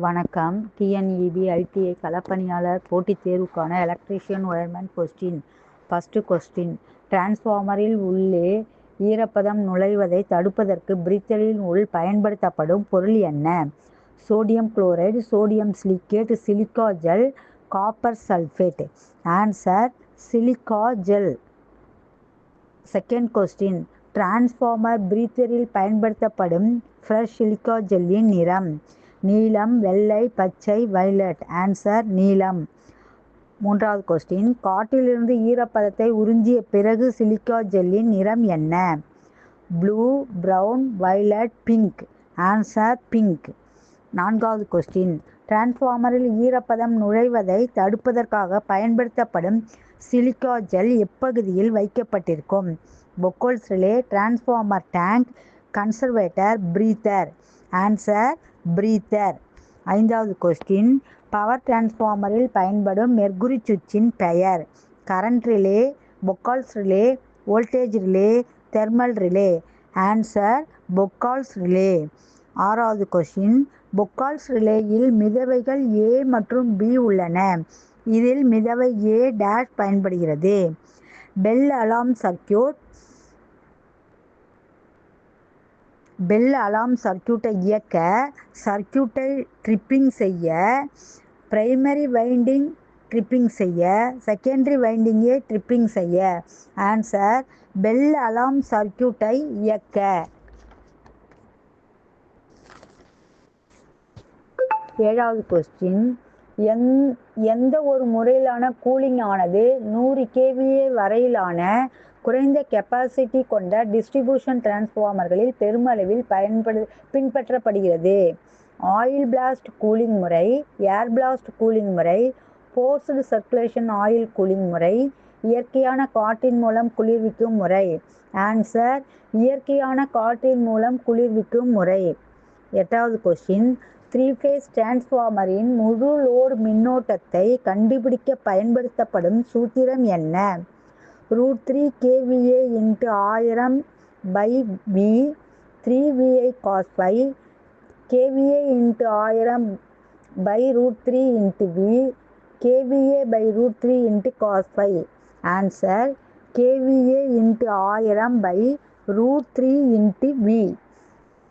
வணக்கம். TNEB ITI களப்பணியாளர் போட்டித் தேர்வுக்கான electrician wireman question. First question. டிரான்ஸ்ஃபார்மரில் உள்ளே ஈரப்பதம் நுழைவதை தடுப்பதற்கு பிரீத்தரின் உள் பயன்படுத்தப்படும் பொருள் என்ன? Sodium chloride, sodium silicate, silica gel, copper sulphate. Answer silica gel. Second question. Transformer பிரீத்தரில் பயன்படுத்தப்படும் ஃப்ரெஷ் சிலிக்கா ஜெல்லின் நிறம்? நீலம், வெள்ளை, பச்சை, வயலட். ஆன்சர் நீலம். மூன்றாவது கொஸ்டின். காற்றிலிருந்து ஈரப்பதத்தை உறிஞ்சிய பிறகு சிலிக்கா ஜெல்லின் நிறம் என்ன? Blue, brown, violet, pink. Answer pink. நான்காவது கொஸ்டின். டிரான்ஸ்ஃபார்மரில் ஈரப்பதம் நுழைவதை தடுப்பதற்காக பயன்படுத்தப்படும் சிலிக்கா ஜெல் எப்பகுதியில் வைக்கப்பட்டிருக்கும்? Buchholz relay, transformer tank, conservator, breather. Answer breather. ஐந்தாவது கொஸ்டின். பவர் டிரான்ஸ்ஃபார்மரில் பயன்படும் மெர்க்குரி சுவிட்சின் பெயர்? Current relay, Buchholz relay, voltage relay, thermal relay. Answer Buchholz relay. ஆறாவது கொஸ்டின். பொக்கால்ஸ் ரிலேயில் மிதவைகள் ஏ மற்றும் பி உள்ளன. இதில் மிதவை ஏ டேஷ் பயன்படுகிறது? Bell alarm circuit. Bell alarm சர்க்யூட்டை இயக்க, சர்க்யூட்டை ட்ரிப்பிங் செய்ய, பிரைமரி வைண்டிங் ட்ரிப்பிங் செய்ய, செகண்டரி வைண்டிங்கை ட்ரிப்பிங் செய்ய. ஆன்சர் பெல் அலார்ம் சர்க்யூட்டை இயக்க. ஏழாவது கொஸ்டின். எந்த ஒரு முறையிலான கூலிங் ஆனது 100 kVA வரையிலான குறைந்த கெப்பாசிட்டி கொண்ட டிஸ்ட்ரிபியூஷன் டிரான்ஸ்ஃபார்மர்களில் பெருமளவில் பின்பற்றப்படுகிறது? ஆயில் பிளாஸ்ட் கூலிங் முறை, ஏர் பிளாஸ்ட் கூலிங் முறை, ஃபோர்ஸ்டு சர்க்குலேஷன் ஆயில் கூலிங் முறை, இயற்கையான காற்றின் மூலம் குளிர்விக்கும் முறை. ஆன்சர் இயற்கையான காற்றின் மூலம் குளிர்விக்கும் முறை. எட்டாவது கொஸ்டின். 3 phase டிரான்ஸ்ஃபார்மரின் முழு லோடு மின்னோட்டத்தை கண்டுபிடிக்க பயன்படுத்தப்படும் சூத்திரம் என்ன? √3 kVA × 1000/V 3VI cos phi, kVA × 1000/√3 × V, kVA/√3 × cos phi. Answer kVA × 1000/√3 × V.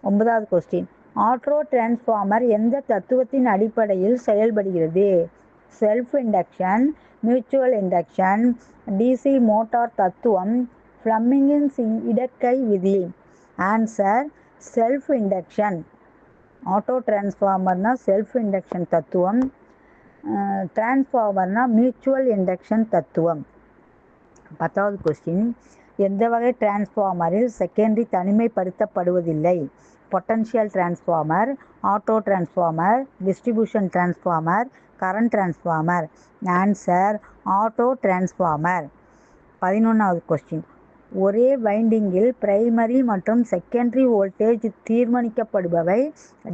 ஒன்பதாவது கொஸ்டின். ஆட்டோ டிரான்ஸ்ஃபார்மர் எந்த தத்துவத்தின் அடிப்படையில் செயல்படுகிறது? Self induction, mutual induction, DC motor தத்துவம், ஃப்ளமிங்கின் இடக்கை விதி. Answer self induction. ஆட்டோ டிரான்ஸ்ஃபார்மர்னா செல்ஃப் இண்டக்ஷன் தத்துவம், டிரான்ஸ்ஃபார்மர்னா மியூச்சுவல் இண்டக்ஷன் தத்துவம். பத்தாவது கொஸ்டின். எந்த வகை டிரான்ஸ்ஃபார்மரில் செகண்டரி தனிமைப்படுத்தப்படுவதில்லை? Potential transformer, auto transformer, distribution transformer, current transformer. Answer auto transformer. 11வது கொஸ்டின். ஒரே வைண்டிங்கில் பிரைமரி மற்றும் செகண்டரி வோல்டேஜ் தீர்மானிக்கப்படுபவை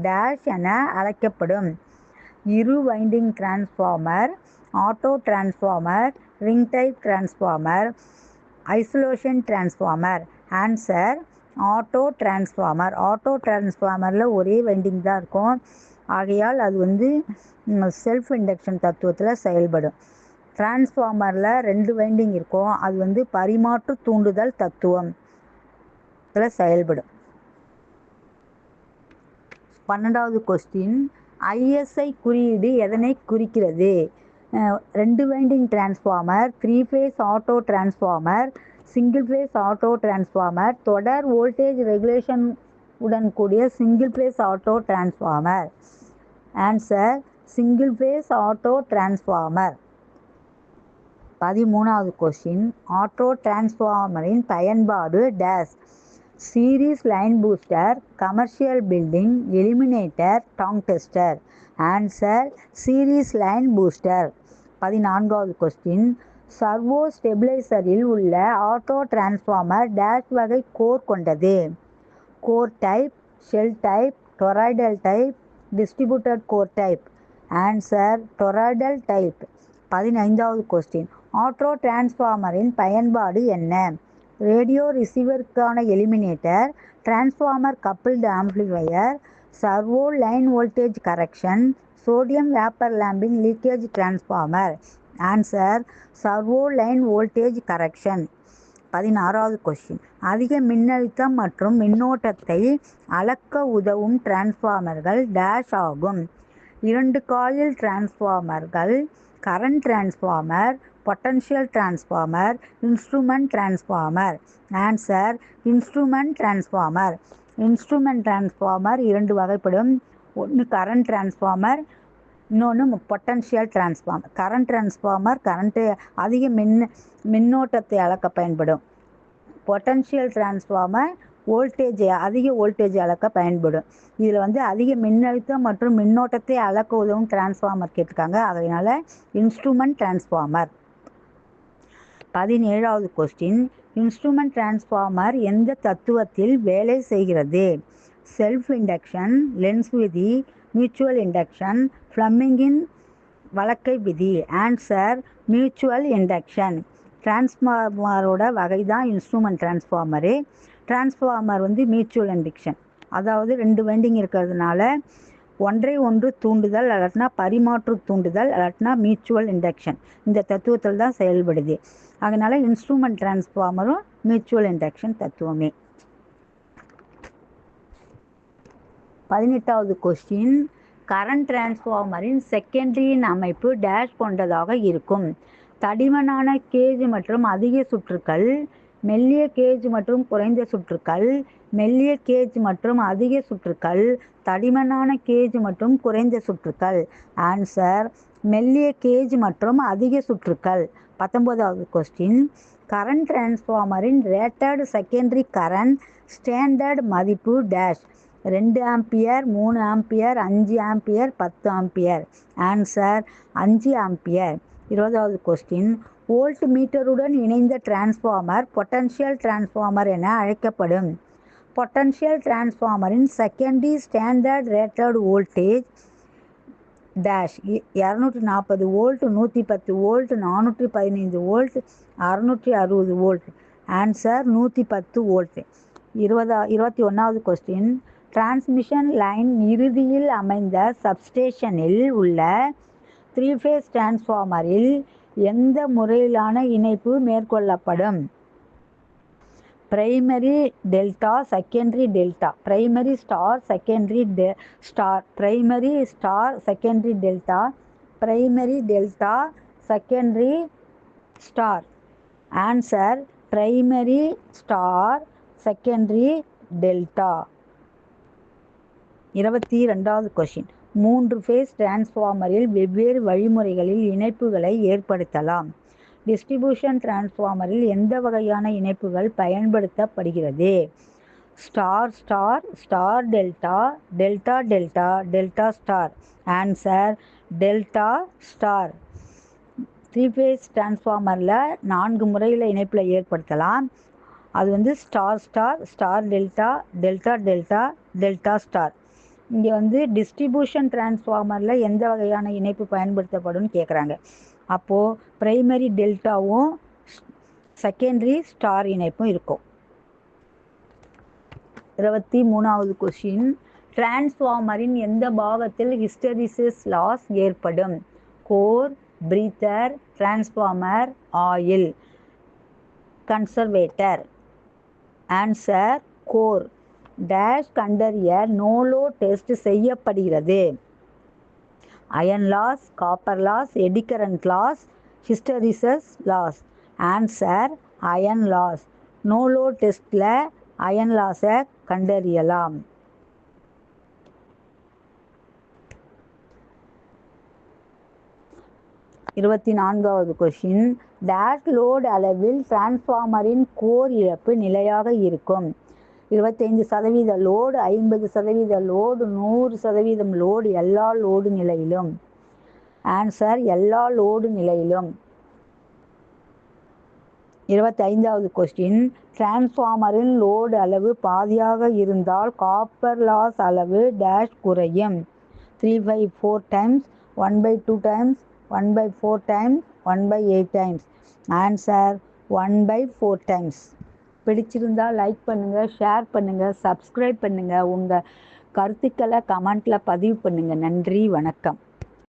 டேஷ் என அழைக்கப்படும்? இரு winding transformer, auto transformer, ring type transformer, isolation transformer. Answer auto transformer. Auto டிரான்ஸ்ஃபார்மரில் ஒரே வைண்டிங் தான் இருக்கும். ஆகையால் அது செல்ஃப் இண்டக்ஷன் தத்துவத்தில் செயல்படும். டிரான்ஸ்ஃபார்மரில் 2 வைண்டிங் இருக்கும். அது பரிமாற்று தூண்டுதல் தத்துவம் செயல்படும். 12வது கொஸ்டின். ISI குறியீடு எதனை குறிக்கிறது? 2 winding transformer, 3 phase auto transformer, single phase auto transformer, தொடர் வோல்டேஜ் ரெகுலேஷன் உடன் கூடிய single phase auto transformer. Answer single phase auto transformer. 13வது கொஸ்டின். ஆட்டோ டிரான்ஸ்ஃபார்மரின் பயன்பாடு dash? Series line booster, commercial building, eliminator, tong tester. Answer series line booster. 14வது question. Servo ஸ்டெபிளைசரில் உள்ள auto transformer dash வகை core கொண்டது? Core type, shell type, toroidal type, distributed core type. Answer toroidal type. 15வது question. Auto டிரான்ஸ்ஃபார்மரின் பயன்பாடு என்ன? Radio ரிசீவருக்கான eliminator, transformer coupled amplifier, servo line voltage correction, sodium vapour லேம்பின் leakage transformer. Answer servo line voltage correction. 16வது question. அதிக மின்னழுத்தம் மற்றும் மின்னோட்டத்தை அளக்க உதவும் டிரான்ஸ்ஃபார்மர்கள் டேஷ் ஆகும். 2 காயில் டிரான்ஸ்ஃபார்மர்கள், current transformer, potential transformer, instrument transformer. Answer instrument transformer. Instrument transformer 2 வகைப்படும். ஒன்று கரண்ட் டிரான்ஸ்ஃபார்மர், இன்னொன்று potential transformer. Current transformer current அதிக மின்னோட்டத்தை அளக்க பயன்படும். பொட்டன்ஷியல் டிரான்ஸ்ஃபார்மர் அதிக வோல்டேஜ் அளக்க பயன்படும். இதில் அதிக மின்னழுத்தம் மற்றும் மின்னோட்டத்தை அளக்க உதவும் டிரான்ஸ்ஃபார்மர் கேட்டிருக்காங்க. அதனால இன்ஸ்ட்ருமெண்ட் டிரான்ஸ்ஃபார்மர். 17வது கொஸ்டின். இன்ஸ்ட்ருமெண்ட் டிரான்ஸ்ஃபார்மர் எந்த தத்துவத்தில் வேலை செய்கிறது? செல்ஃப் இண்டக்ஷன், லென்ஸ் விதி, மியூச்சுவல் இண்டக்ஷன், ஃப்ளமிங்கின் வழக்கை விதி. Answer mutual induction. டிரான்ஸ்ஃபார்மரோட வகை தான் instrument transformer. Transformer mutual induction, அதாவது 2 வைண்டிங் இருக்கிறதுனால ஒன்றை ஒன்று தூண்டுதல், அல்லாட்டினா பரிமாற்று தூண்டுதல், அல்லாட்டினா மியூச்சுவல் இண்டக்ஷன், இந்த தத்துவத்தில் தான் செயல்படுது. அதனால் இன்ஸ்ட்ருமெண்ட் டிரான்ஸ்ஃபார்மரும் மியூச்சுவல் இண்டக்ஷன் தத்துவமே. 18வது கொஸ்டின். கரண்ட் டிரான்ஸ்ஃபார்மரின் செகண்டரியின் அமைப்பு டேஷ் கொண்டதாக இருக்கும். தடிமனான கேஜ் மற்றும் அதிக சுற்றுக்கள், மெல்லிய கேஜ் மற்றும் குறைந்த சுற்றுக்கள், மெல்லிய கேஜ் மற்றும் அதிக சுற்றுக்கள், தடிமனான கேஜ் மற்றும் குறைந்த சுற்றுக்கள். ஆன்சர் மெல்லிய கேஜ் மற்றும் அதிக சுற்றுக்கள். 19வது கொஸ்டின். கரண்ட் டிரான்ஸ்ஃபார்மரின் ரேட்டட் செகண்டரி கரண்ட் ஸ்டாண்டர்ட் மதிப்பு dash. 2 ampere, 3 ampere, 5 ampere, 10 ampere. Answer 5 ampere. 20வது கொஸ்டின். வோல்ட் மீட்டருடன் இணைந்த டிரான்ஸ்ஃபார்மர் பொட்டன்ஷியல் டிரான்ஸ்ஃபார்மர் என அழைக்கப்படும். பொட்டன்ஷியல் டிரான்ஸ்ஃபார்மரின் secondary standard rated voltage dash. 240 volt, 110 volt, 415 volt, 660 volt. Answer 110 volt. 21வது கொஸ்டின். டிரான்ஸ்மிஷன் லைன் இறுதியில் அமைந்த சப்ஸ்டேஷனில் உள்ள 3 ஃபேஸ் டிரான்ஸ்ஃபார்மரில் எந்த முறையிலான இணைப்பு மேற்கொள்ளப்படும்? Primary delta, secondary delta, primary star, secondary star, primary star, secondary delta, primary delta, secondary star. Answer primary star, secondary delta. 22வது question. 3 phase டிரான்ஸ்ஃபார்மரில் வெவ்வேறு வழிமுறைகளில் இணைப்புகளை ஏற்படுத்தலாம். டிஸ்ட்ரிபியூஷன் டிரான்ஸ்ஃபார்மரில் எந்த வகையான இணைப்புகள் பயன்படுத்தப்படுகிறது? Star star, star delta, delta delta, delta star. Answer delta star. 3 phase டிரான்ஸ்ஃபார்மரில் 4 முறையில் இணைப்பில் ஏற்படுத்தலாம். அது star star, star delta, delta delta, delta star. இங்கே டிஸ்ட்ரிபியூஷன் டிரான்ஸ்ஃபார்மரில் எந்த வகையான இணைப்பு பயன்படுத்தப்படும் கேட்குறாங்க. அப்போது பிரைமரி டெல்டாவும் செகண்டரி ஸ்டார் இணைப்பும் இருக்கும். 23வது கொஸ்டின். டிரான்ஸ்ஃபார்மரின் எந்த பாகத்தில் ஹிஸ்டெரிசிஸ் லாஸ் ஏற்படும்? Core, breather, transformer, oil, conservator. Answer core. Dash கண்டறிய நோலோ டெஸ்ட் செய்யப்படுகிறது. Iron loss, copper loss, eddy current loss, hysteresis loss. Answer iron loss. No load டெஸ்ட்டில் அயன் லாஸை கண்டறியலாம். 24வது கொஸ்டின். டேஷ் லோடு அளவில் டிரான்ஸ்ஃபார்மரின் கோர் இழப்பு நிலையாக இருக்கும். 25% லோடு, 50% லோடு, 100% லோடு, எல்லா லோடு நிலையிலும். ஆன்சர் எல்லா லோடு நிலையிலும். 25வது கொஸ்டின். டிரான்ஸ்ஃபார்மரின் லோடு அளவு பாதியாக இருந்தால் காப்பர் லாஸ் அளவு டேஷ் குறையும். 3/4 times, 1/2 times, 1/4 times, 1/8 times. Answer 1/4 times. பிடிச்சிருந்தால் லைக் பண்ணுங்கள், ஷேர் பண்ணுங்கள், சப்ஸ்கிரைப் பண்ணுங்கள். உங்கள் கருத்துக்களை கமெண்ட்டில் பதிவு பண்ணுங்கள். நன்றி, வணக்கம்.